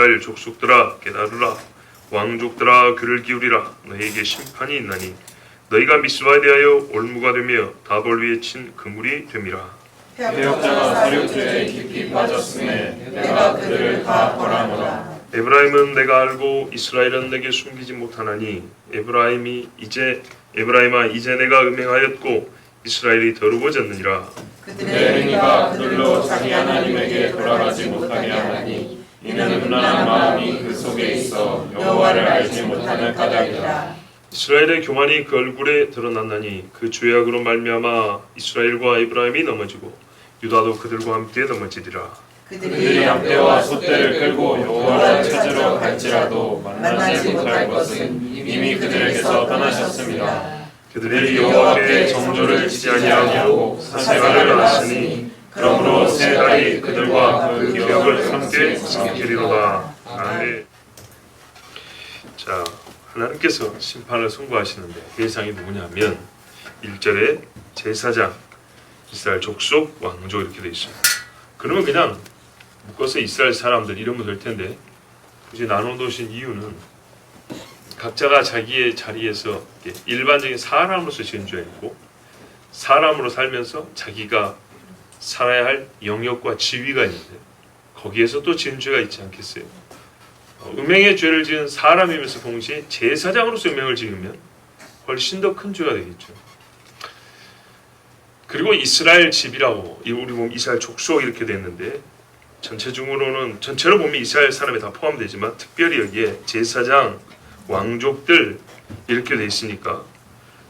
이스라엘 족속들아 깨달으라. 왕족들아 귀를 기울이라. 너희에게 심판이 있나니 너희가 미스바에 대하여 올무가 되며 다볼 위에 친 그물이 됨이라. 배역자가 사륙죄에 깊이 빠졌음에 내가 그들을 다 벌하노라. 에브라임은 내가 알고 이스라엘은 내게 숨기지 못하나니 에브라임아 이제 내가 음행하였고 이스라엘이 더러워졌느니라. 그들의 행위가 그들로 자기 하나님에게 돌아가지 못하게 하나니 이는 음란한 마음이 그 속에 있어 여호와를 알지 못하는 까닭이라. 이스라엘의 교만이 그 얼굴에 드러났나니 그 죄악으로 말미암아 이스라엘과 에브라임이 넘어지고 유다도 그들과 함께 넘어지리라. 그들이 양떼와 소떼를 끌고 여호와를 찾으러 갈지라도 만나지 못할 것은 이미 그들에게서 떠나셨습니다. 그들이 여호와께 정조를 지지 아니하고 새날을 안았으니 그러므로 새 달이 그들과 그 기억을 함께 삼키리로다. 아멘. 자, 하나님께서 심판을 선고하시는데 대상이 누구냐면 1절에 제사장, 이스라엘 족속, 왕족 이렇게 되어 있습니다. 그러면 그냥 묶어서 이스라엘 사람들 이러면 될 텐데 굳이 나눠놓으신 이유는 각자가 자기의 자리에서 일반적인 사람으로서 지은 죄가 있고 사람으로 살면서 자기가 살아야 할 영역과 지위가 있는데 거기에서 또 지은 죄가 있지 않겠어요? 음행의 죄를 지은 사람이면서 동시에 제사장으로서 음행을 지으면 훨씬 더 큰 죄가 되겠죠. 그리고 이스라엘 집이라고 우리 보면 이스라엘 족속 이렇게 됐는데 전체로 보면 이스라엘 사람이 다 포함되지만 특별히 여기에 제사장, 왕족들 이렇게 돼 있으니까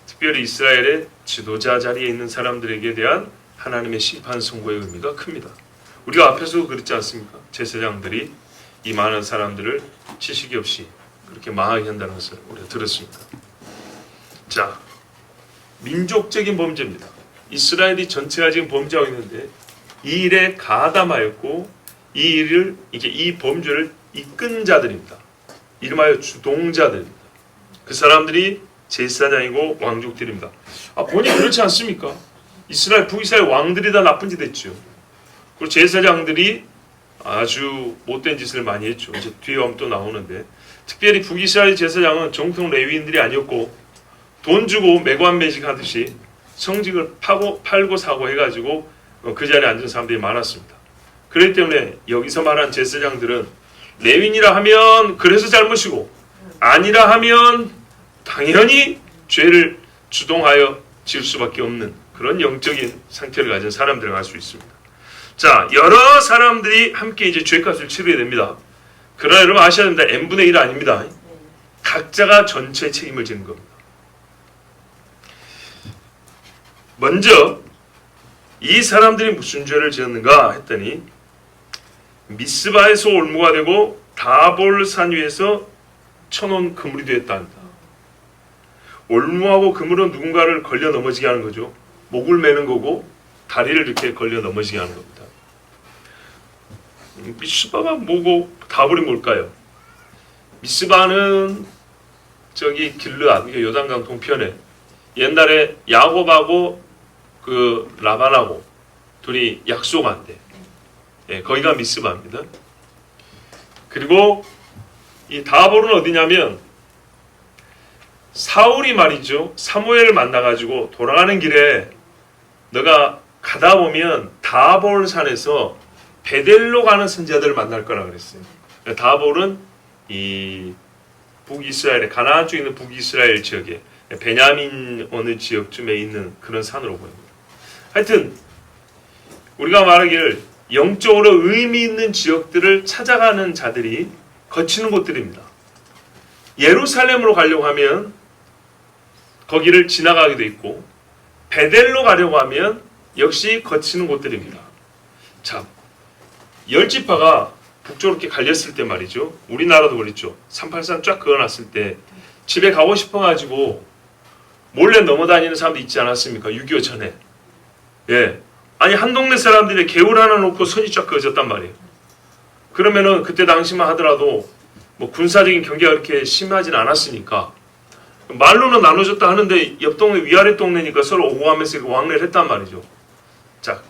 특별히 이스라엘의 지도자 자리에 있는 사람들에게 대한 하나님의 심판 선고의 의미가 큽니다. 우리가 앞에서도 그랬지 않습니까? 제사장들이 이 많은 사람들을 지식이 없이 그렇게 망하게 한다는 것을 우리가 들었습니다. 자, 민족적인 범죄입니다. 이스라엘이 전체가 지금 범죄하고 있는데 이 일에 가담하였고 이 범죄를 이끈 자들입니다. 이름하여 주동자들입니다. 그 사람들이 제사장이고 왕족들입니다. 보니 그렇지 않습니까? 북이스라엘 왕들이 다 나쁜 짓 했죠. 그리고 제사장들이 아주 못된 짓을 많이 했죠. 이제 뒤에 오면 또 나오는데 특별히 북이스라엘 제사장은 정통 레위인들이 아니었고 돈 주고 매관매직 하듯이 성직을 팔고 사고 해가지고 그 자리에 앉은 사람들이 많았습니다. 그렇기 때문에 여기서 말한 제사장들은 레위인이라 하면 그래서 잘못이고 아니라 하면 당연히 죄를 주동하여 지을 수밖에 없는 그런 영적인 상태를 가진 사람들을 알 수 있습니다. 자, 여러 사람들이 함께 이제 죄값을 치르게 됩니다. 그러나 여러분 아셔야 됩니다. n분의 1 아닙니다. 각자가 전체 책임을 지는 겁니다. 먼저 이 사람들이 무슨 죄를 지었는가 했더니 미스바에서 올무가 되고 다볼산 위에서 쳐놓은 그물이 되었다 합니다. 올무하고 그물은 누군가를 걸려 넘어지게 하는 거죠. 목을 매는 거고 다리를 이렇게 걸려 넘어지게 하는 겁니다. 미스바가 뭐고 다볼이 뭘까요? 미스바는 저기 길르앗, 요단강 동편에 옛날에 야곱하고 그 라반하고 둘이 약속한 데, 거기가 미스바입니다. 그리고 이 다볼은 어디냐면 사울이 말이죠. 사무엘을 만나가지고 돌아가는 길에 너가 가다 보면 다볼 산에서 베델로 가는 선지자들을 만날 거라 그랬어요. 다볼은 이 북이스라엘의 가나안 쪽에 있는 북이스라엘 지역에 베냐민 어느 지역쯤에 있는 그런 산으로 보입니다. 하여튼 우리가 말하기를 영적으로 의미 있는 지역들을 찾아가는 자들이 거치는 곳들입니다. 예루살렘으로 가려고 하면 거기를 지나가기도 있고 베델로 가려고 하면 역시 거치는 곳들입니다. 자, 열지파가 북쪽으로 이렇게 갈렸을 때 말이죠. 우리나라도 그랬죠. 383 쫙 그어놨을 때 집에 가고 싶어가지고 몰래 넘어다니는 사람도 있지 않았습니까? 6.25 전에. 아니 한 동네 사람들이 개울 하나 놓고 선이 쫙 그어졌단 말이에요. 그러면은 그때 당시만 하더라도 뭐 군사적인 경계가 그렇게 심하진 않았으니까 말로는 나눠줬다 하는데 옆 동네 위아래 동네니까 서로 오고 가면서 왕래를 했단 말이죠. 자,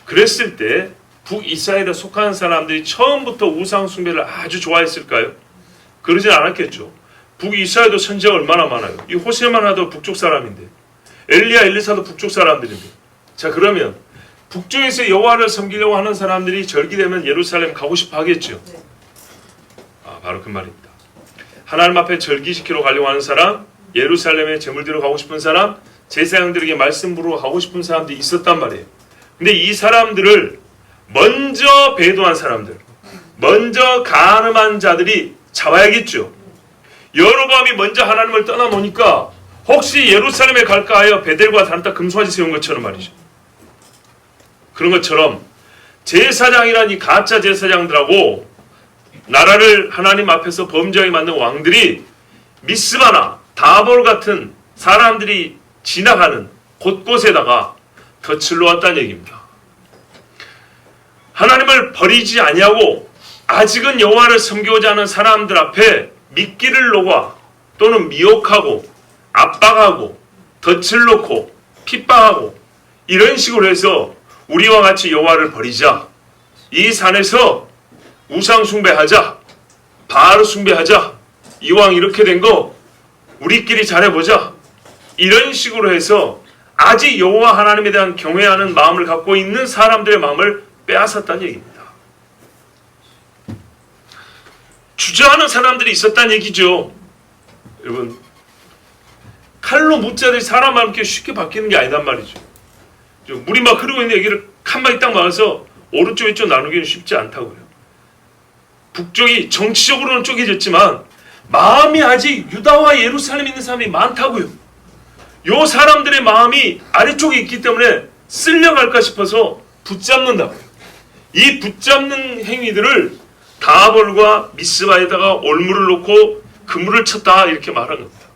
그랬을 때 북이스라엘에 속한 사람들이 처음부터 우상 숭배를 아주 좋아했을까요? 그러진 않았겠죠. 북이스라엘도 선지자가 얼마나 많아요. 이 호세만 하도 북쪽 사람인데, 엘리야, 엘리사도 북쪽 사람들인데. 자, 그러면 북쪽에서 여호와를 섬기려고 하는 사람들이 절기되면 예루살렘 가고 싶어 하겠죠. 바로 그 말입니다. 하나님 앞에 절기 지키러 가려고 하는 사람, 예루살렘에 제물 드려 가고 싶은 사람, 제사장들에게 말씀 부르러 가고 싶은 사람들이 있었단 말이에요. 근데 이 사람들을 먼저 배도한 사람들, 먼저 간음한 자들이 잡아야겠죠. 여로보암이 먼저 하나님을 떠나놓으니까 혹시 예루살렘에 갈까 하여 베델과 단타 금송아지 세운 것처럼 말이죠. 그런 것처럼 제사장이란 이 가짜 제사장들하고 나라를 하나님 앞에서 범죄하게 만든 왕들이 미스바나 다볼 같은 사람들이 지나가는 곳곳에다가 덫을 놓았다는 얘기입니다. 하나님을 버리지 아니하고 아직은 여호와를 섬기고자 하는 사람들 앞에 미끼를 놓아 또는 미혹하고 압박하고 덫을 놓고 핍박하고 이런 식으로 해서 우리와 같이 여호와를 버리자, 이 산에서 우상 숭배하자, 바알 숭배하자, 이왕 이렇게 된 거 우리끼리 잘해보자, 이런 식으로 해서 아직 여호와 하나님에 대한 경외하는 마음을 갖고 있는 사람들의 마음을 빼앗았다는 얘기입니다. 주저하는 사람들이 있었다는 얘기죠. 여러분, 칼로 무자들이 사람 마음 이렇게 쉽게 바뀌는 게 아니단 말이죠. 물이 막 흐르고 있는 여기를 한 방에 딱 막아서 오른쪽 왼쪽 나누기는 쉽지 않다고요. 북쪽이 정치적으로는 쪼개졌지만 마음이 아직 유다와 예루살렘에 있는 사람이 많다고요. 요 사람들의 마음이 아래쪽에 있기 때문에 쓸려갈까 싶어서 붙잡는다고요. 이 붙잡는 행위들을 다볼과 미스바에다가 올무를 놓고 그물을 쳤다, 이렇게 말한 겁니다.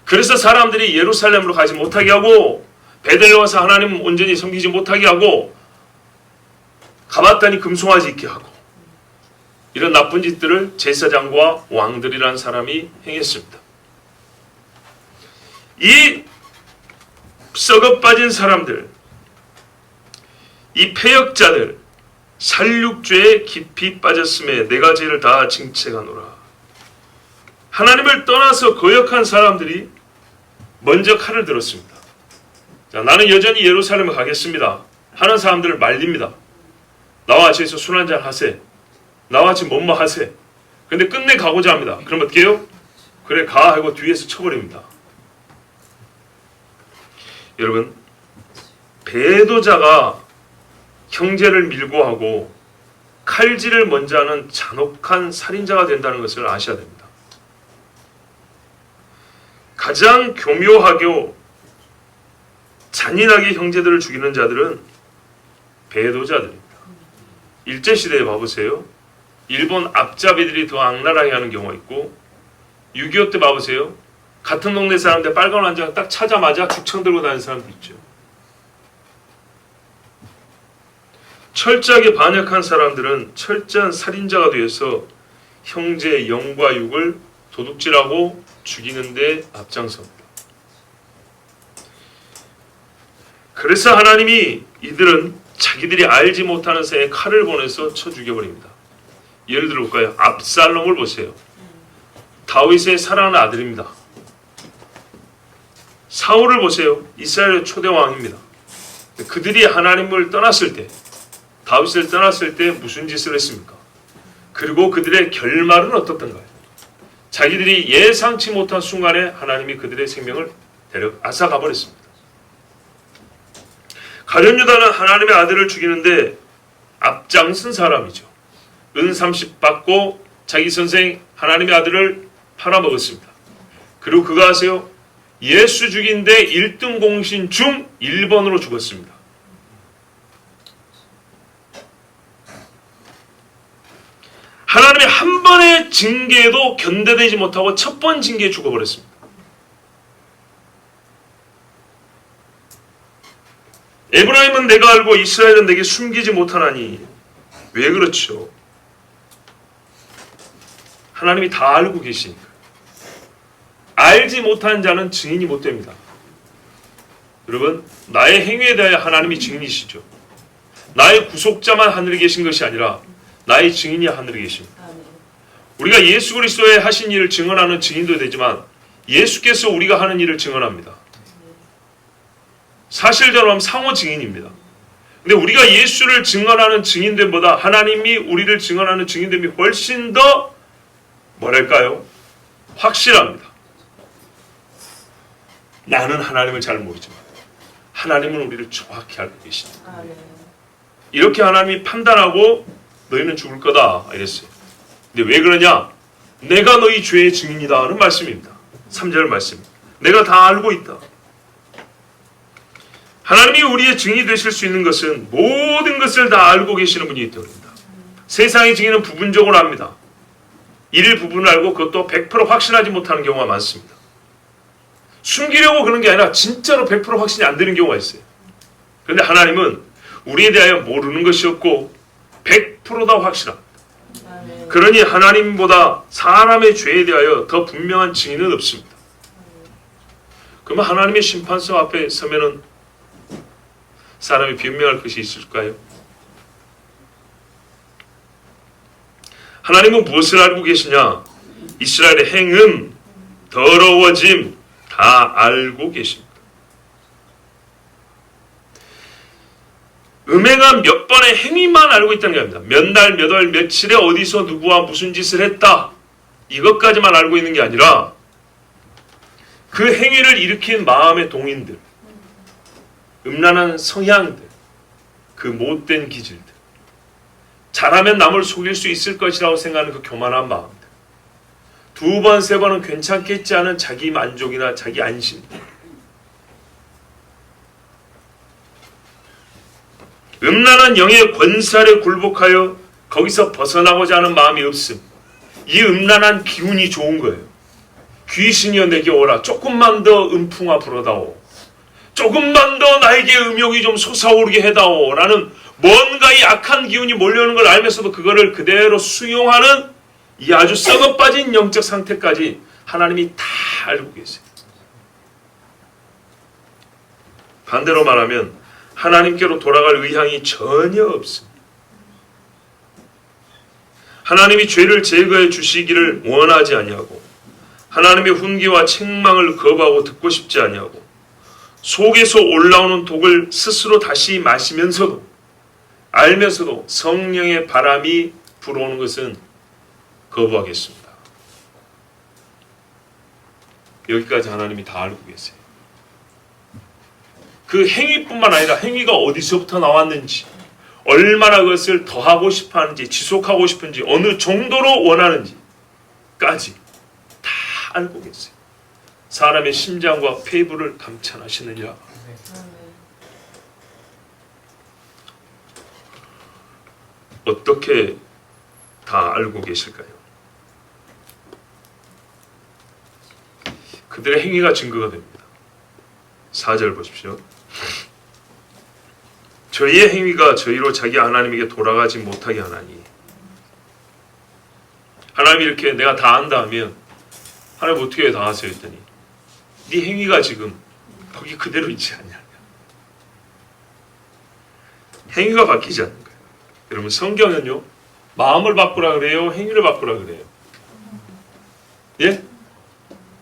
그래서 사람들이 예루살렘으로 가지 못하게 하고 베델에 와서 하나님 온전히 섬기지 못하게 하고 가봤더니 금송아지 있게 하고, 이런 나쁜 짓들을 제사장과 왕들이라는 사람이 행했습니다. 이 썩어 빠진 사람들, 이 패역자들, 살육죄에 깊이 빠졌음에 내가 죄를 다 징책하노라. 하나님을 떠나서 거역한 사람들이 먼저 칼을 들었습니다. 자, 나는 여전히 예루살렘에 가겠습니다 하는 사람들을 말립니다. 나와 같이 해서 술 한잔 하세, 나와 같이 뭐뭐 하세. 근데 끝내 가고자 합니다. 그럼 어떻게 해요? 그래 가 하고 뒤에서 쳐버립니다. 여러분, 배도자가 형제를 밀고 하고 칼질을 먼저 하는 잔혹한 살인자가 된다는 것을 아셔야 됩니다. 가장 교묘하게 잔인하게 형제들을 죽이는 자들은 배도자들입니다. 일제시대에 봐보세요. 일본 앞잡이들이 더 악랄하게 하는 경우가 있고, 6.25 때 봐보세요. 같은 동네 사람들 빨간 환장 딱 차자마자 죽창 들고 다니는 사람도 있죠. 철저하게 반역한 사람들은 철저한 살인자가 되어서 형제의 영과 육을 도둑질하고 죽이는 데 앞장섭니다. 그래서 하나님이 이들은 자기들이 알지 못하는 새에 칼을 보내서 쳐 죽여버립니다. 예를 들어 볼까요? 압살롬을 보세요. 다윗의 사랑하는 아들입니다. 사울을 보세요. 이스라엘의 초대 왕입니다. 그들이 하나님을 떠났을 때, 다윗을 떠났을 때 무슨 짓을 했습니까? 그리고 그들의 결말은 어떻던가요? 자기들이 예상치 못한 순간에 하나님이 그들의 생명을 앗아가 버렸습니다. 가룟 유다는 하나님의 아들을 죽이는데 앞장선 사람이죠. 은 30 받고 자기 선생 하나님의 아들을 팔아먹었습니다. 그리고 그가 아세요? 예수 죽인데 1등 공신 중 1번으로 죽었습니다. 하나님의 한 번의 징계에도 견뎌내지 못하고 첫 번 징계에 죽어버렸습니다. 에브라임은 내가 알고 이스라엘은 내게 숨기지 못하나니. 왜 그렇죠? 하나님이 다 알고 계시니까. 알지 못하는 자는 증인이 못 됩니다. 여러분, 나의 행위에 대하여 하나님이 증인이시죠. 나의 구속자만 하늘에 계신 것이 아니라 나의 증인이 하늘에 계십니다. 우리가 예수 그리스도의 하신 일을 증언하는 증인도 되지만 예수께서 우리가 하는 일을 증언합니다. 사실대로 하면 상호 증인입니다. 근데 우리가 예수를 증언하는 증인됨보다 하나님이 우리를 증언하는 증인됨이 훨씬 더 뭐랄까요? 확실합니다. 나는 하나님을 잘 모르지만 하나님은 우리를 정확히 알고 계십니다. 이렇게 하나님이 판단하고 너희는 죽을 거다 이랬어요. 근데 왜 그러냐? 내가 너희 죄의 증인이다 하는 말씀입니다. 3절 말씀. 내가 다 알고 있다. 하나님이 우리의 증인이 되실 수 있는 것은 모든 것을 다 알고 계시는 분이기 때문입니다. 세상의 증인은 부분적으로 합니다. 일부분을 알고 그것도 100% 확신하지 못하는 경우가 많습니다. 숨기려고 그런 게 아니라 진짜로 100% 확신이 안 되는 경우가 있어요. 그런데 하나님은 우리에 대하여 모르는 것이 없고 100% 다 확실합니다. 그러니 하나님보다 사람의 죄에 대하여 더 분명한 증인은 없습니다. 그러면 하나님의 심판서 앞에 서면은 사람이 변명할 것이 있을까요? 하나님은 무엇을 알고 계시냐? 이스라엘의 행음, 더러워짐 다 알고 계십니다. 음행한 몇 번의 행위만 알고 있다는 게 아닙니다. 몇 날, 몇 월, 며칠에 어디서 누구와 무슨 짓을 했다. 이것까지만 알고 있는 게 아니라 그 행위를 일으킨 마음의 동인들, 음란한 성향들, 그 못된 기질들, 잘하면 남을 속일 수 있을 것이라고 생각하는 그 교만한 마음들, 두 번, 세 번은 괜찮겠지 하는 자기 만족이나 자기 안심, 음란한 영의 권살에 굴복하여 거기서 벗어나고자 하는 마음이 없음. 이 음란한 기운이 좋은 거예요. 귀신이여 내게 오라. 조금만 더 음풍아 불어다오. 조금만 더 나에게 음욕이 좀 솟아오르게 해다오. 라는 뭔가 이 악한 기운이 몰려오는 걸 알면서도 그거를 그대로 수용하는 이 아주 썩어 빠진 영적 상태까지 하나님이 다 알고 계세요. 반대로 말하면 하나님께로 돌아갈 의향이 전혀 없습니다. 하나님이 죄를 제거해 주시기를 원하지 아니하고 하나님의 훈계와 책망을 거부하고 듣고 싶지 아니하고 속에서 올라오는 독을 스스로 다시 마시면서도 알면서도 성령의 바람이 불어오는 것은 거부하겠습니다. 여기까지 하나님이 다 알고 계세요. 그 행위뿐만 아니라 행위가 어디서부터 나왔는지, 얼마나 그것을 더하고 싶어 하는지, 지속하고 싶은지, 어느 정도로 원하는지까지 다 알고 계세요. 사람의 심장과 폐부를 감찰하시느니라. 어떻게 다 알고 계실까요? 그들의 행위가 증거가 됩니다. 4절 보십시오. 저희의 행위가 저희로 자기 하나님에게 돌아가지 못하게 하나니. 하나님이 이렇게 내가 다 안다 하면 하나님 어떻게 다 하세요 했더니 네 행위가 지금 거기 그대로 있지 않냐. 행위가 바뀌지 않는 거예요. 여러분 성경은요 마음을 바꾸라 그래요? 행위를 바꾸라 그래요? 예?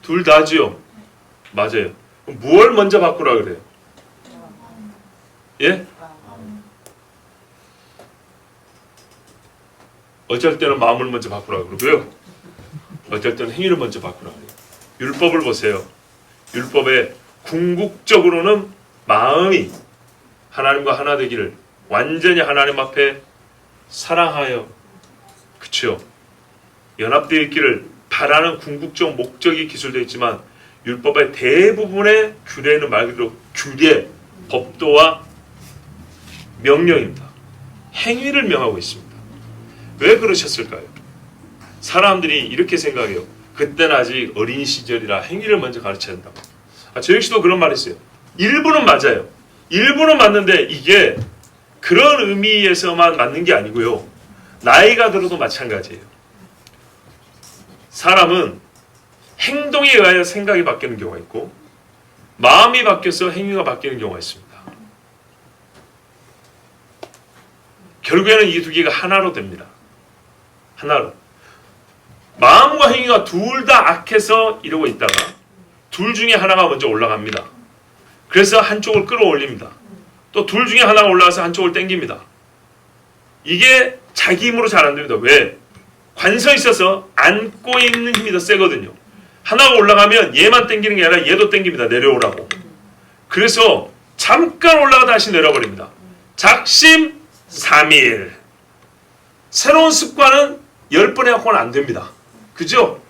둘 다지요. 맞아요. 그럼 무엇을 먼저 바꾸라 그래요? 예? 어쩔 때는 마음을 먼저 바꾸라 그러고요. 어쩔 때는 행위를 먼저 바꾸라 그래요. 율법을 보세요. 율법에 궁극적으로는 마음이 하나님과 하나 되기를 완전히 하나님 앞에 사랑하여 그쵸? 연합되어 있기를 바라는 궁극적 목적이 기술되어 있지만 율법의 대부분의 규례는 말 그대로 규례, 법도와 명령입니다. 행위를 명하고 있습니다. 왜 그러셨을까요? 사람들이 이렇게 생각해요. 그때는 아직 어린 시절이라 행위를 먼저 가르쳐야 된다고. 저 역시도 그런 말 했어요. 일부는 맞아요. 일부는 맞는데 이게 그런 의미에서만 맞는 게 아니고요. 나이가 들어도 마찬가지예요. 사람은 행동에 의하여 생각이 바뀌는 경우가 있고 마음이 바뀌어서 행위가 바뀌는 경우가 있습니다. 결국에는 이 두 개가 하나로 됩니다. 하나로. 마음과 행위가 둘 다 악해서 이러고 있다가 둘 중에 하나가 먼저 올라갑니다. 그래서 한쪽을 끌어올립니다. 또 둘 중에 하나가 올라가서 한쪽을 당깁니다. 이게 자기 힘으로 잘 안 됩니다. 왜? 관성이 있어서 안고 있는 힘이 더 세거든요. 하나가 올라가면 얘만 당기는 게 아니라 얘도 당깁니다. 내려오라고. 그래서 잠깐 올라가다 다시 내려버립니다. 작심삼일. 새로운 습관은 10번 해갖고는 안 됩니다. 그죠?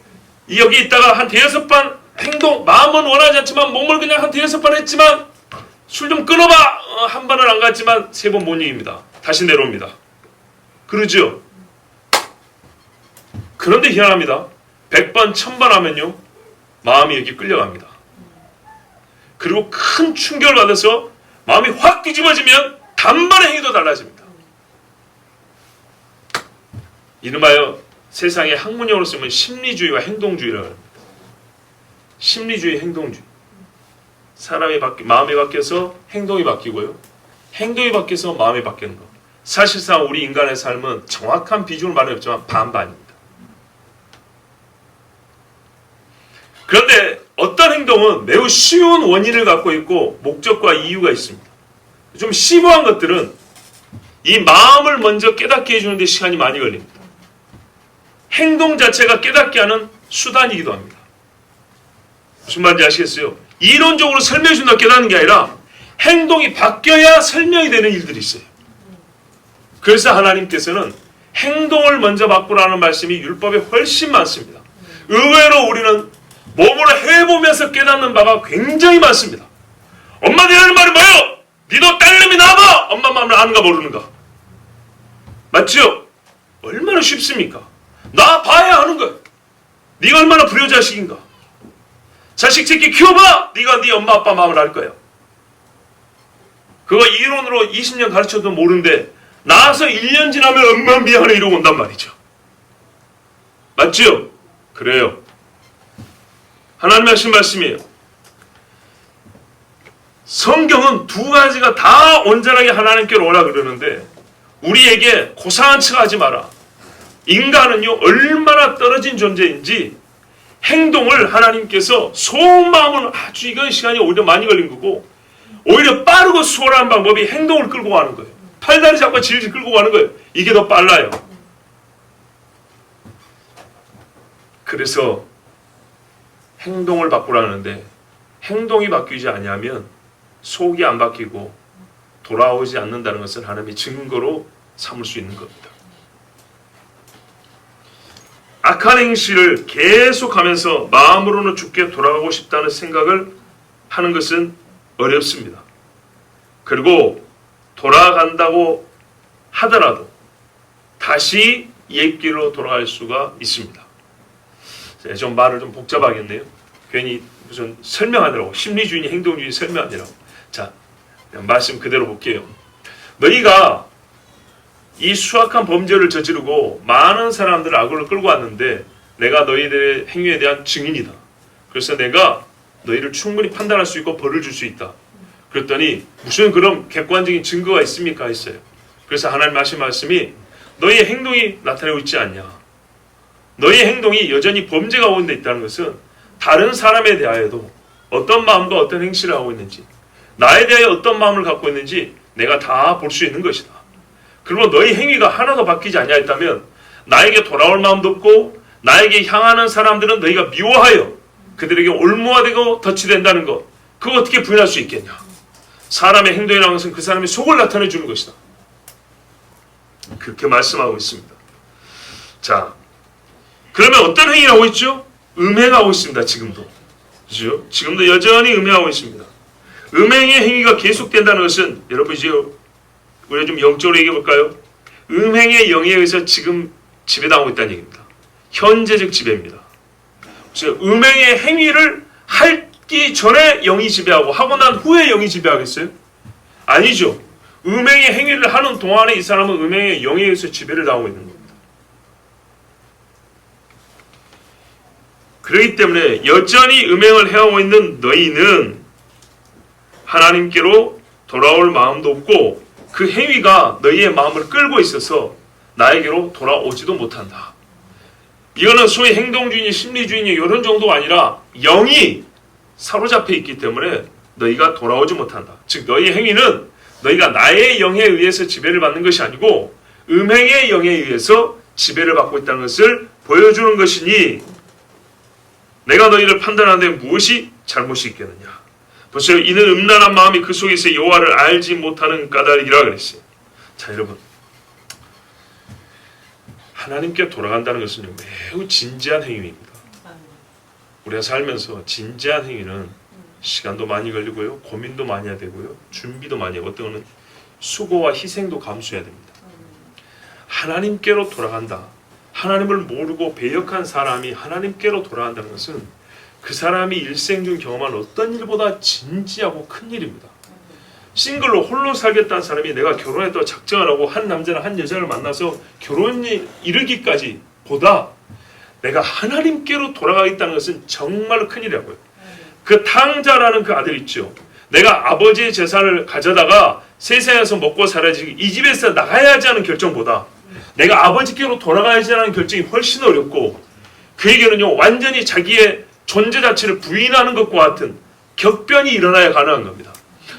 여기 있다가 한 5번 행동, 마음은 원하지 않지만 몸을 그냥 한 5번 했지만 술 좀 끊어봐! 한 번은 안 갔지만 3번 못 이깁니다. 다시 내려옵니다. 그러죠? 그런데 희한합니다. 100번, 1000번 하면요. 마음이 여기 끌려갑니다. 그리고 큰 충격을 받아서 마음이 확 뒤집어지면 단번에 행위도 달라집니다. 이름하여 세상의 학문용어로 쓰면 심리주의와 행동주의라고 합니다. 심리주의, 행동주의. 사람이 마음이 바뀌어서 행동이 바뀌고요. 행동이 바뀌어서 마음이 바뀌는 것. 사실상 우리 인간의 삶은 정확한 비중을 말은 없지만 반반입니다. 그런데 어떤 행동은 매우 쉬운 원인을 갖고 있고 목적과 이유가 있습니다. 좀 심오한 것들은 이 마음을 먼저 깨닫게 해주는 데 시간이 많이 걸립니다. 행동 자체가 깨닫게 하는 수단이기도 합니다. 무슨 말인지 아시겠어요? 이론적으로 설명해 준다 깨닫는 게 아니라 행동이 바뀌어야 설명이 되는 일들이 있어요. 그래서 하나님께서는 행동을 먼저 바꾸라는 말씀이 율법에 훨씬 많습니다. 의외로 우리는 몸으로 해보면서 깨닫는 바가 굉장히 많습니다. 엄마 내 하는 말이 뭐예요? 니도 딸내미 낳아봐! 엄마 마음을 아는가 모르는가? 맞죠? 얼마나 쉽습니까? 나 봐야 하는 거야. 네가 얼마나 불효자식인가? 자식 새끼 키워봐! 네가 네 엄마 아빠 마음을 알 거야. 그거 이론으로 20년 가르쳐도 모르는데 나와서 1년 지나면 엄마 미안해 이러고 온단 말이죠. 맞죠? 그래요. 하나님 하신 말씀이에요. 성경은 두 가지가 다 온전하게 하나님께로 오라 그러는데 우리에게 고상한 척 하지 마라. 인간은요 얼마나 떨어진 존재인지 행동을 하나님께서 속마음은 아주 이건 시간이 오히려 많이 걸린 거고 오히려 빠르고 수월한 방법이 행동을 끌고 가는 거예요. 팔다리 잡고 질질 끌고 가는 거예요. 이게 더 빨라요. 그래서 행동을 바꾸라는데 행동이 바뀌지 않으면 속이 안 바뀌고 돌아오지 않는다는 것을 하나님이 증거로 삼을 수 있는 겁니다. 악한 행실을 계속하면서 마음으로는 죽게 돌아가고 싶다는 생각을 하는 것은 어렵습니다. 그리고 돌아간다고 하더라도 다시 옛길로 돌아갈 수가 있습니다. 좀 말을 좀 복잡하겠네요. 괜히 무슨 설명하느라고 심리주의, 행동주의 설명하느라고. 자, 말씀 그대로 볼게요. 너희가 이 수악한 범죄를 저지르고 많은 사람들을 악으로 끌고 왔는데 내가 너희들의 행위에 대한 증인이다. 그래서 내가 너희를 충분히 판단할 수 있고 벌을 줄 수 있다. 그랬더니 무슨 그런 객관적인 증거가 있습니까? 했어요. 그래서 하나님 하신 말씀이 너희의 행동이 나타내고 있지 않냐. 너희의 행동이 여전히 범죄 가운데 있다는 것은 다른 사람에 대하여도 어떤 마음과 어떤 행실을 하고 있는지 나에 대하여 어떤 마음을 갖고 있는지 내가 다 볼 수 있는 것이다. 그리고 너희 행위가 하나도 바뀌지 않냐 했다면 나에게 돌아올 마음도 없고 나에게 향하는 사람들은 너희가 미워하여 그들에게 올무화되고 덫이 된다는 것 그거 어떻게 부인할 수 있겠냐. 사람의 행동이라는 것은 그 사람의 속을 나타내 주는 것이다. 그렇게 말씀하고 있습니다. 자, 그러면 어떤 행위를 하고 있죠? 음행하고 있습니다. 지금도. 그죠? 지금도 여전히 음행하고 있습니다. 음행의 행위가 계속된다는 것은 여러분 이제 우리가 좀 영적으로 얘기해 볼까요? 음행의 영에 의해서 지금 지배당하고 있다는 얘기입니다. 현재적 지배입니다. 그래서 음행의 행위를 하기 전에 영이 지배하고 하고 난 후에 영이 지배하겠어요? 아니죠. 음행의 행위를 하는 동안에 이 사람은 음행의 영에 의해서 지배를 당하고 있는 겁니다. 그렇기 때문에 여전히 음행을 해오고 있는 너희는 하나님께로 돌아올 마음도 없고 그 행위가 너희의 마음을 끌고 있어서 나에게로 돌아오지도 못한다. 이거는 소위 행동주의니 심리주의니 이런 정도가 아니라 영이 사로잡혀 있기 때문에 너희가 돌아오지 못한다. 즉 너희의 행위는 너희가 나의 영에 의해서 지배를 받는 것이 아니고 음행의 영에 의해서 지배를 받고 있다는 것을 보여주는 것이니 내가 너희를 판단하는데 무엇이 잘못이 있겠느냐. 보세요. 이는 음란한 마음이 그 속에 있어 여호와를 알지 못하는 까닭이라 그랬어요. 자 여러분, 하나님께 돌아간다는 것은 매우 진지한 행위입니다. 우리가 살면서 진지한 행위는 시간도 많이 걸리고요, 고민도 많이 해야 되고요, 준비도 많이 해요. 어떤 거는 수고와 희생도 감수해야 됩니다. 하나님께로 돌아간다. 하나님을 모르고 배역한 사람이 하나님께로 돌아간다는 것은 그 사람이 일생 중 경험한 어떤 일보다 진지하고 큰 일입니다. 싱글로 홀로 살겠다는 사람이 내가 결혼했다고 작정을 하고 한 남자나 한 여자를 만나서 결혼에 이르기까지 보다 내가 하나님께로 돌아가겠다는 것은 정말로 큰일이라고요. 그 탕자라는 그 아들 있죠. 내가 아버지의 재산을 가져다가 세상에서 먹고 살아야지 이 집에서 나가야지 하는 결정보다 내가 아버지께로 돌아가야지 하는 결정이 훨씬 어렵고 그에게는요 완전히 자기의 존재 자체를 부인하는 것과 같은 격변이 일어나야 가능한 겁니다.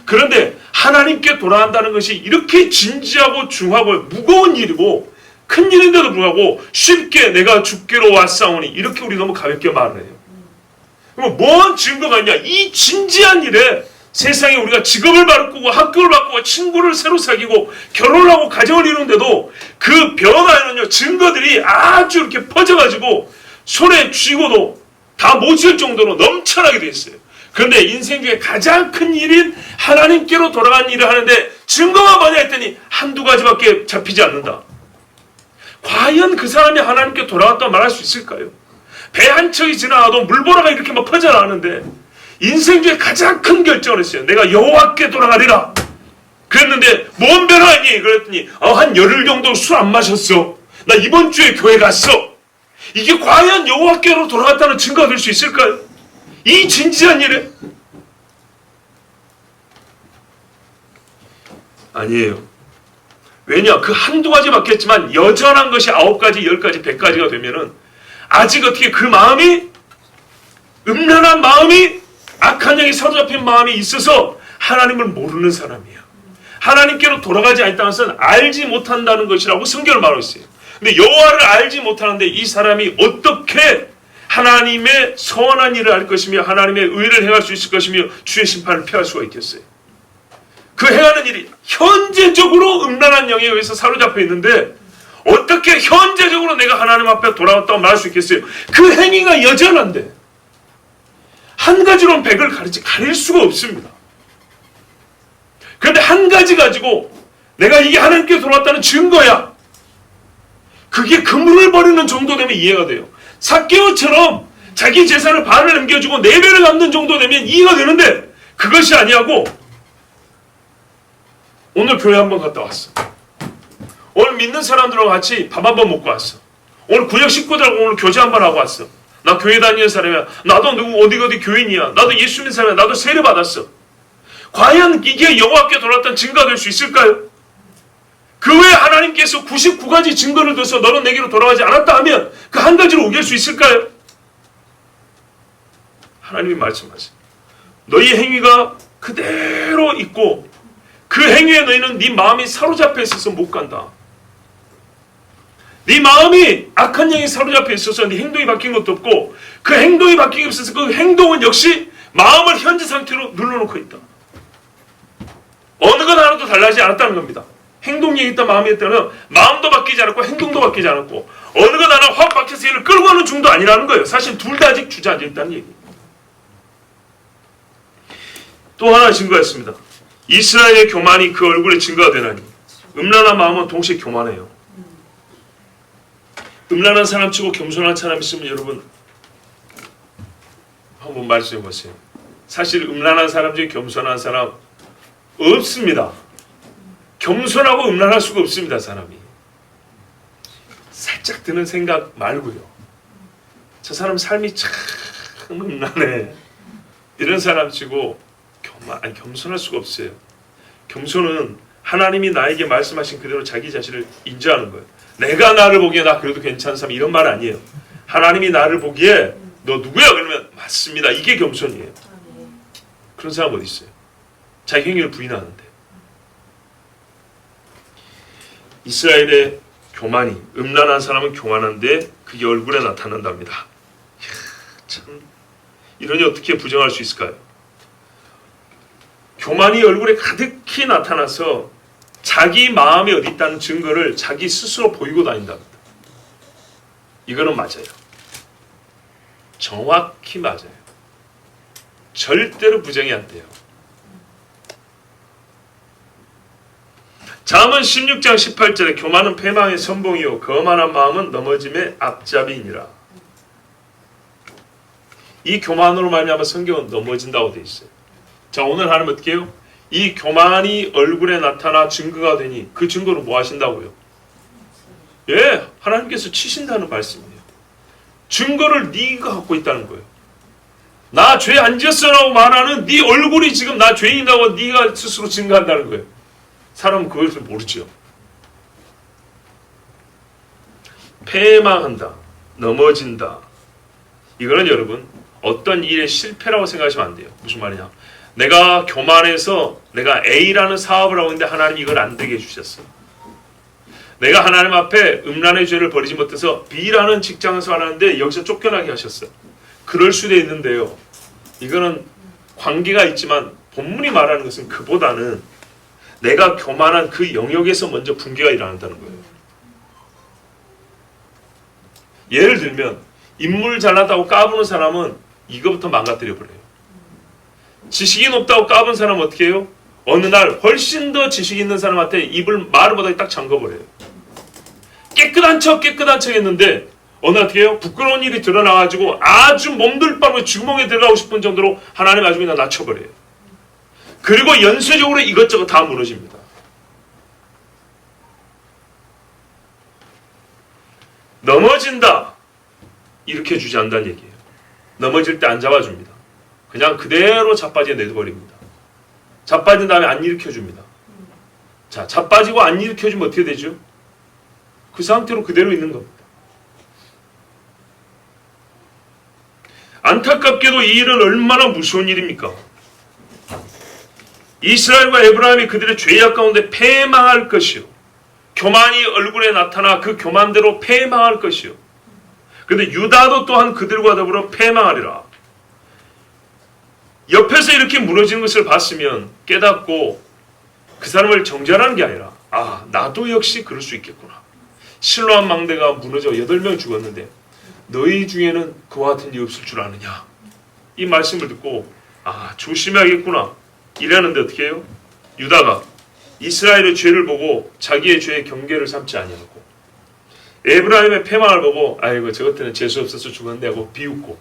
그런데 하나님께 돌아간다는 것이 이렇게 진지하고 중하고 무거운 일이고 큰 일인데도 불구하고 쉽게 내가 주께로 왔사오니 이렇게 우리 너무 가볍게 말을 해요. 그럼 뭔 증거가 있냐? 이 진지한 일에 세상에 우리가 직업을 바꾸고 학교를 바꾸고 친구를 새로 사귀고 결혼을 하고 가정을 이루는데도 그 변화에는요 증거들이 아주 이렇게 퍼져가지고 손에 쥐고도 다 못 칠 정도로 넘쳐나게 돼 있어요. 그런데 인생 중에 가장 큰 일인 하나님께로 돌아가는 일을 하는데 증거가 뭐냐 했더니 한두 가지밖에 잡히지 않는다. 과연 그 사람이 하나님께 돌아갔다고 말할 수 있을까요? 배 한 척이 지나가도 물보라가 이렇게 막 퍼져나가는데 인생 중에 가장 큰 결정을 했어요. 내가 여호와께 돌아가리라. 그랬는데 뭔 변화니? 그랬더니 한 열흘 정도 술 안 마셨어. 나 이번 주에 교회 갔어. 이게 과연 여호와께로 돌아갔다는 증거가 될 수 있을까요? 이 진지한 일에? 아니에요. 왜냐? 그 한두 가지 받겠지만 여전한 것이 9가지, 10가지, 100가지가 되면은 아직 어떻게 그 마음이 음란한 마음이 악한 영이 사로잡힌 마음이 있어서 하나님을 모르는 사람이에요. 하나님께로 돌아가지 않았다는 것은 알지 못한다는 것이라고 성경을 말하고 있어요. 근데 여호와를 알지 못하는데 이 사람이 어떻게 하나님의 선한 일을 할 것이며 하나님의 의를 행할 수 있을 것이며 주의 심판을 피할 수가 있겠어요. 그 행하는 일이 현재적으로 음란한 영에 의해서 사로잡혀 있는데 어떻게 현재적으로 내가 하나님 앞에 돌아왔다고 말할 수 있겠어요? 그 행위가 여전한데 한 가지로는 100을 가릴 수가 없습니다. 그런데 한 가지 가지고 내가 이게 하나님께 돌아왔다는 증거야. 그게 그물을 버리는 정도 되면 이해가 돼요. 삭개오처럼 자기 재산을 반을 남겨주고 4배를 갚는 정도 되면 이해가 되는데 그것이 아니하고 오늘 교회 한번 갔다 왔어. 오늘 믿는 사람들하고 같이 밥 한번 먹고 왔어. 오늘 구역 식구들하고 오늘 교제 한번 하고 왔어. 나 교회 다니는 사람이야. 나도 누구 어디 교인이야. 나도 예수 믿는 사람이야. 나도 세례 받았어. 과연 이게 여호와께 돌아왔다는 증거가 될 수 있을까요? 그 외에 하나님께서 99가지 증거를 둬서 너는 내게로 돌아가지 않았다 하면 그 한 가지로 우길 수 있을까요? 하나님이 말씀하세요. 너희 행위가 그대로 있고 그 행위에 너희는 네 마음이 사로잡혀 있어서 못 간다. 네 마음이 악한 영이 사로잡혀 있어서 네 행동이 바뀐 것도 없고 그 행동이 바뀐 게 없어서 그 행동은 역시 마음을 현재 상태로 눌러놓고 있다. 어느 것 하나도 달라지지 않았다는 겁니다. 행동이 있다 마음이 있다면 마음도 바뀌지 않았고 행동도 바뀌지 않았고 어느 것 하나 확 바뀌어서 얘를 끌고 가는 중도 아니라는 거예요. 사실 둘 다 아직 주저앉아 있다는 얘기예요. 또 하나 증거가 있습니다. 이스라엘의 교만이 그 얼굴에 증거가 되나니 음란한 마음은 동시에 교만해요. 음란한 사람 치고 겸손한 사람 있으면 여러분 한번 말씀해 보세요. 사실 음란한 사람 중에 겸손한 사람 없습니다. 겸손하고 음란할 수가 없습니다. 사람이 살짝 드는 생각 말고요. 저 사람 삶이 참 음란해. 이런 사람 치고 겸손할 수가 없어요. 겸손은 하나님이 나에게 말씀하신 그대로 자기 자신을 인정하는 거예요. 내가 나를 보기에 나 그래도 괜찮은 사람 이런 말 아니에요. 하나님이 나를 보기에 너 누구야? 그러면 맞습니다. 이게 겸손이에요. 그런 사람 어디 있어요? 자기 행위를 부인하는데. 이스라엘의 교만이, 음란한 사람은 교만한데 그게 얼굴에 나타난답니다. 이야, 참 이러니 어떻게 부정할 수 있을까요? 교만이 얼굴에 가득히 나타나서 자기 마음이 어디 있다는 증거를 자기 스스로 보이고 다닌답니다. 이거는 맞아요. 정확히 맞아요. 절대로 부정이 안 돼요. 잠언 16장 18절에 교만은 패망의 선봉이요 거만한 마음은 넘어짐의 앞잡이니라. 이 교만으로 말미암아 성경은 넘어진다고 되어 있어요. 자, 오늘 하나님 어떻게 해요? 이 교만이 얼굴에 나타나 증거가 되니 그 증거로 뭐 하신다고요? 예, 하나님께서 치신다는 말씀이에요. 증거를 네가 갖고 있다는 거예요. 나 죄 안 지었어라고 말하는 네 얼굴이 지금 나 죄인이라고 네가 스스로 증거한다는 거예요. 사람은 그것을 모르죠. 패망한다, 넘어진다. 이거는 여러분 어떤 일의 실패라고 생각하시면 안 돼요. 무슨 말이냐? 내가 교만해서 내가 A라는 사업을 하고 있는데 하나님이 이걸 안 되게 해주셨어. 내가 하나님 앞에 음란의 죄를 버리지 못해서 B라는 직장에서 하는데 여기서 쫓겨나게 하셨어요. 그럴 수도 있는데요. 이거는 관계가 있지만 본문이 말하는 것은 그보다는 내가 교만한 그 영역에서 먼저 붕괴가 일어난다는 거예요. 예를 들면 인물 잘났다고 까부는 사람은 이거부터 망가뜨려 버려요. 지식이 높다고 까부는 사람은 어떻게 해요? 어느 날 훨씬 더 지식 있는 사람한테 입을 말을 못하게 딱 잠궈버려요. 깨끗한 척 했는데 어느 날 어떻게 해요? 부끄러운 일이 드러나가지고 아주 몸둘 바로 주먹에 들어가고 싶은 정도로 하나님 아주 그냥 낮춰버려요. 그리고 연쇄적으로 이것저것 다 무너집니다. 넘어진다. 이렇게 주지 않는다는 얘기예요. 넘어질 때 안 잡아줍니다. 그냥 그대로 자빠지게 내버립니다. 자빠진 다음에 안 일으켜줍니다. 자, 자빠지고 안 일으켜주면 어떻게 되죠? 그 상태로 그대로 있는 겁니다. 안타깝게도 이 일은 얼마나 무서운 일입니까? 이스라엘과 에브라임이 그들의 죄악 가운데 패망할 것이요. 교만이 얼굴에 나타나 그 교만대로 패망할 것이요. 그런데 유다도 또한 그들과 더불어 패망하리라. 옆에서 이렇게 무너지는 것을 봤으면 깨닫고 그 사람을 정죄하는 게 아니라 아, 나도 역시 그럴 수 있겠구나. 실로암 망대가 무너져 8명 죽었는데 너희 중에는 그와 같은 일이 없을 줄 아느냐. 이 말씀을 듣고 아, 조심해야겠구나. 이랬는데 어떻게 해요? 유다가 이스라엘의 죄를 보고 자기의 죄의 경계를 삼지 아니하고 에브라임의 패망을 보고 아이고 저것들은 재수 없어서 죽었는데 하고 비웃고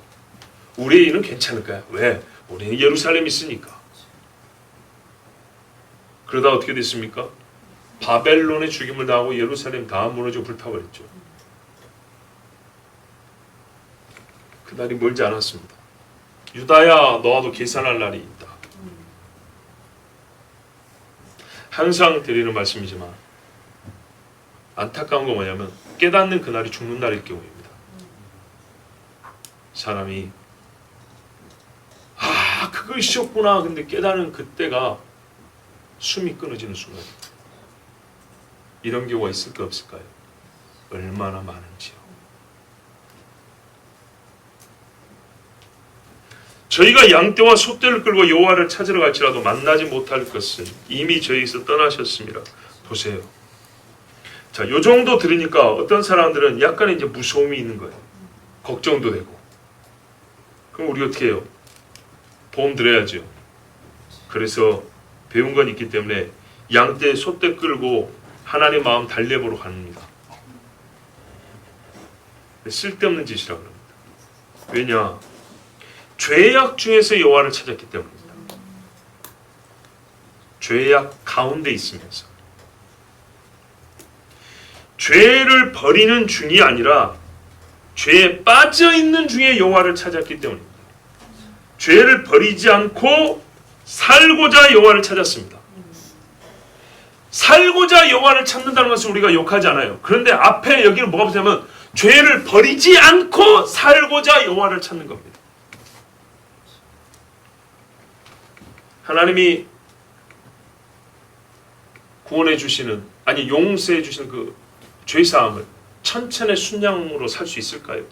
우리의 일은 괜찮을까요? 왜? 우리는 예루살렘이 있으니까. 그러다 어떻게 됐습니까? 바벨론의 죽임을 당하고 예루살렘 다 무너지고 불타버렸죠. 그날이 멀지 않았습니다. 유다야 너와도 계산할 날이 있다. 항상 드리는 말씀이지만 안타까운 건 뭐냐면 깨닫는 그날이 죽는 날일 경우입니다. 사람이 아 그것이었구나 근데 깨닫는 그때가 숨이 끊어지는 순간입니다. 이런 경우가 있을까 없을까요? 얼마나 많은지요. 저희가 양떼와 소떼를 끌고 여호와를 찾으러 갈지라도 만나지 못할 것은 이미 저희에서 떠나셨습니다. 보세요. 자, 요 정도 들으니까 어떤 사람들은 약간의 이제 무서움이 있는 거예요. 걱정도 되고. 그럼 우리 어떻게 해요? 보험 들어야죠. 그래서 배운 건 있기 때문에 양떼, 소떼 끌고 하나님 마음 달래보러 갑니다. 쓸데없는 짓이라고 합니다. 왜냐? 죄악 중에서 여호와를 찾았기 때문입니다. 죄악 가운데 있으면서 죄를 버리는 중이 아니라 죄에 빠져있는 중에 여호와를 찾았기 때문입니다. 죄를 버리지 않고 살고자 여호와를 찾았습니다. 살고자 여호와를 찾는다는 것을 우리가 욕하지 않아요. 그런데 앞에 여기는 뭐가 붙냐면 죄를 버리지 않고 살고자 여호와를 찾는 겁니다. 하나님이 구원해 주시는, 아니 용서해 주시는 그 죄사함을 천천의 순양으로 살 수 있을까요?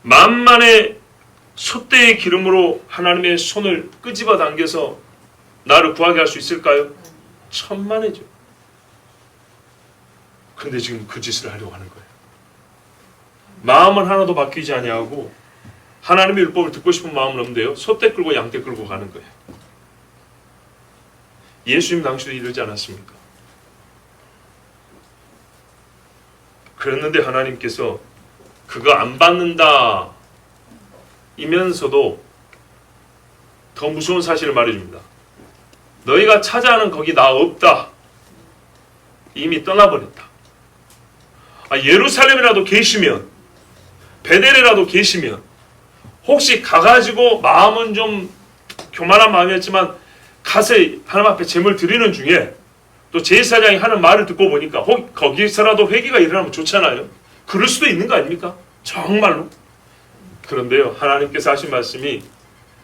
만만의 솥대의 기름으로 하나님의 손을 끄집어 당겨서 나를 구하게 할 수 있을까요? 천만에죠. 그런데 지금 그 짓을 하려고 하는 거예요. 마음은 하나도 바뀌지 아니하고 하나님의 율법을 듣고 싶은 마음은 없는데요, 솥대 끌고 양떼 끌고 가는 거예요. 예수님 당시도 이러지 않았습니까? 그랬는데 하나님께서 그거 안 받는다 이면서도 더 무서운 사실을 말해줍니다. 너희가 찾아하는 거기 나 없다. 이미 떠나버렸다. 예루살렘이라도 계시면, 베델에라도 계시면, 혹시 가가지고 마음은 좀 교만한 마음이었지만 가서 하나님 앞에 제물 드리는 중에 또 제사장이 하는 말을 듣고 보니까 거기서라도 회개가 일어나면 좋잖아요. 그럴 수도 있는 거 아닙니까? 정말로. 그런데요, 하나님께서 하신 말씀이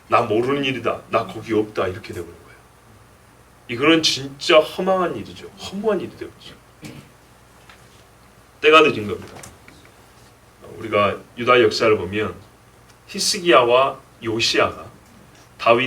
나 모르는 일이다, 나 거기 없다, 이렇게 되버린 거예요. 이거는 진짜 허망한 일이죠. 허무한 일이 되었죠. 때가 늦은 겁니다. 우리가 유다 역사를 보면 히스기야와 요시야가 다윗